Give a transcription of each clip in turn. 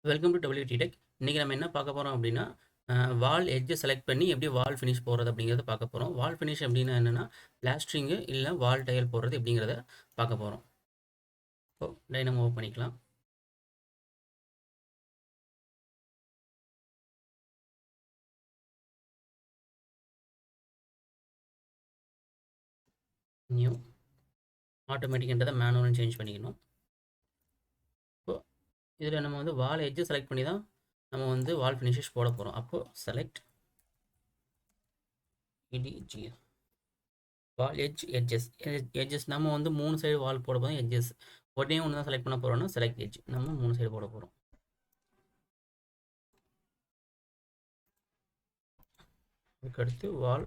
Welcome to WT Tech. இன்றைக்கி நம்ம என்ன பார்க்க போகிறோம் அப்படின்னா வால் எட்ஜை செலக்ட் பண்ணி எப்படி வால் ஃபினிஷ் போடுறது அப்படிங்கிறத பார்க்க போகிறோம். வால் ஃபினிஷ் அப்படின்னா என்னென்னா பிளாஸ்டரிங்கு இல்லை வால் டைல் போடுறது எப்படிங்கிறத பார்க்க போகிறோம். இப்போ டைனமோ பண்ணிக்கலாம். நியூ ஆட்டோமேட்டிக்ன்றதை மேனுவலும் சேஞ்ச் பண்ணிக்கணும். இப்போ இதில் நம்ம வந்து வால் எட்ஜை செலக்ட் பண்ணி தான் நம்ம வந்து வால் ஃபினிஷஸ் போட போகிறோம். அப்போது செலக்ட் EDG வால் எட்ஜஸ் நம்ம வந்து 3 சைடு வால் போட போதும். எட்ஜஸ் உடனே ஒன்று தான் செலக்ட் பண்ண போகிறோம்னா செலக்ட் எட்ஜ் நம்ம 3 சைடு போட போகிறோம். அதுக்கடுத்து வால்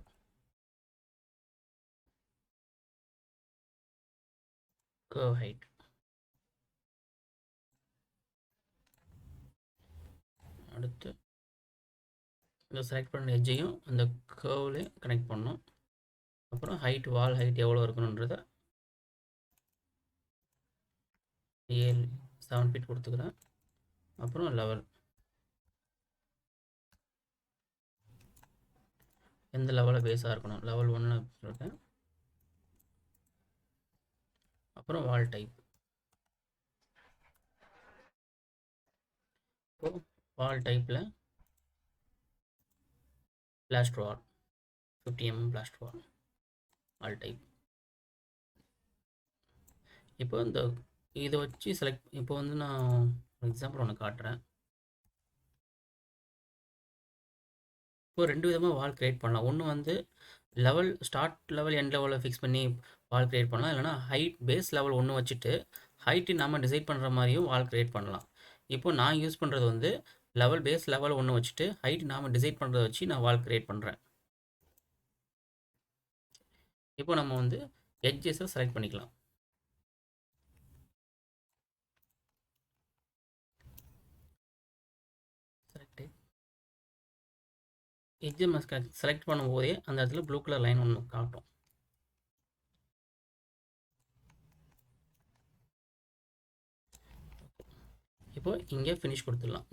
கர்வ் ஹைட் அடுத்து இந்த செலக்ட் பண்ண எட்ஜையும் அந்த கர்வ்லேயும் கனெக்ட் பண்ணணும். அப்புறம் ஹைட் வால் ஹைட் எவ்வளோ இருக்கணுன்றத 7 ஃபீட் கொடுத்துக்கிறேன். அப்புறம் லெவல் எந்த லெவலில் பேஸாக இருக்கணும், லெவல் 1 சொல்லிட்டேன். அப்புறம் வால் டைப், இப்போது வால் டைப்பில் பிளாஸ்டர் வால் 50 mm பிளாஸ்டர் வால் டைப். இப்போ இந்த இதை வச்சு செலக்ட் இப்போ வந்து நான் எக்ஸாம்பிள் ஒன்று காட்டுறேன். இப்போ 2 விதமாக வால் க்ரியேட் பண்ணலாம். ஒன்று வந்து லெவல் ஸ்டார்ட் லெவல் எண்ட் லெவலில் ஃபிக்ஸ் பண்ணி வால் க்ரியேட் பண்ணலாம். இல்லைனா ஹைட் பேஸ் லெவல் 1 வச்சுட்டு ஹைட்டு நாம் டிசைட் பண்ணுற மாதிரியும் வால் க்ரியேட் பண்ணலாம். இப்போ நான் யூஸ் பண்ணுறது வந்து லெவல் பேஸ் லெவல் 1 வச்சுட்டு ஹைட் நாம் டிசைட் பண்ணுறத வச்சு நான் வால் க்ரியேட் பண்ணுறேன். இப்போ நம்ம வந்து எட்ஜஸை செலக்ட் பண்ணிக்கலாம். எட்ஜை செலக்ட் பண்ணும்போதே அந்த இடத்துல ப்ளூ கலர் லைன் ஒன்று காட்டும். இப்போ இங்கே ஃபினிஷ் கொடுத்துடலாம்.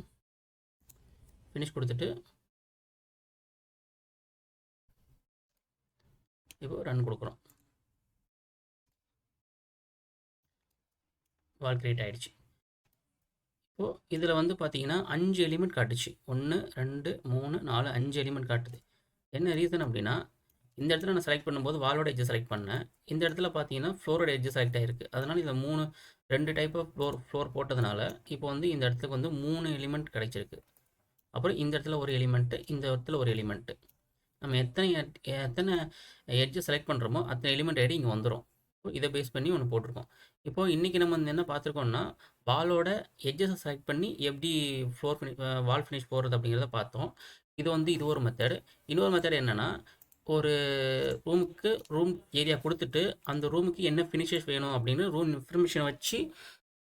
ஃபினிஷ் கொடுத்துட்டு இப்போ ரன் கொடுக்குறோம். வால் கிரியேட் ஆகிடுச்சு. இப்போது இதில் வந்து பார்த்தீங்கன்னா 5 எலிமெண்ட் காட்டுச்சு. 1 2 3 4 5 எலிமெண்ட் காட்டுது. என்ன ரீசன் அப்படின்னா இந்த இடத்துல நான் செலக்ட் பண்ணும்போது வாலோட எட்ஜை செலக்ட் பண்ணேன். இந்த இடத்துல பார்த்தீங்கன்னா ஃப்ளோரோட எட்ஜு செலக்ட் ஆகிருக்கு. அதனால் இதில் 2 டைப் ஆஃப் ஃப்ளோர் போட்டதுனால இப்போ வந்து இந்த இடத்துக்கு வந்து 3 எலிமெண்ட் கிடைச்சிருக்கு. அப்புறம் இந்த இடத்துல ஒரு எலிமெண்ட்டு, இந்த இடத்துல ஒரு எலிமெண்ட்டு. நம்ம எத்தனை எட்ஜை செலக்ட் பண்ணுறோமோ அத்தனை எலிமெண்ட் ஐடி இங்கே வந்துடும். இதை பேஸ் பண்ணி ஒன்று போட்டிருக்கோம். இப்போது இன்றைக்கி நம்ம வந்து என்ன பார்த்துருக்கோம்னா வாலோட எட்ஜஸை செலக்ட் பண்ணி எப்படி வால் ஃபினிஷ் போடுறது அப்படிங்கிறத பார்த்தோம். இது ஒரு மெத்தடு. இன்னொரு மெத்தட் என்னென்னா ஒரு ரூம் ஏரியா கொடுத்துட்டு அந்த ரூமுக்கு என்ன ஃபினிஷஸ் வேணும் அப்படின்னு ரூம் இன்ஃபர்மேஷனை வச்சு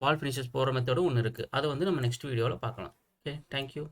வால் ஃபினிஷஸ் போடுற மெத்தடும் ஒன்று இருக்குது. அதை வந்து நம்ம நெக்ஸ்ட் வீடியோவில் பார்க்கலாம். Okay, thank you.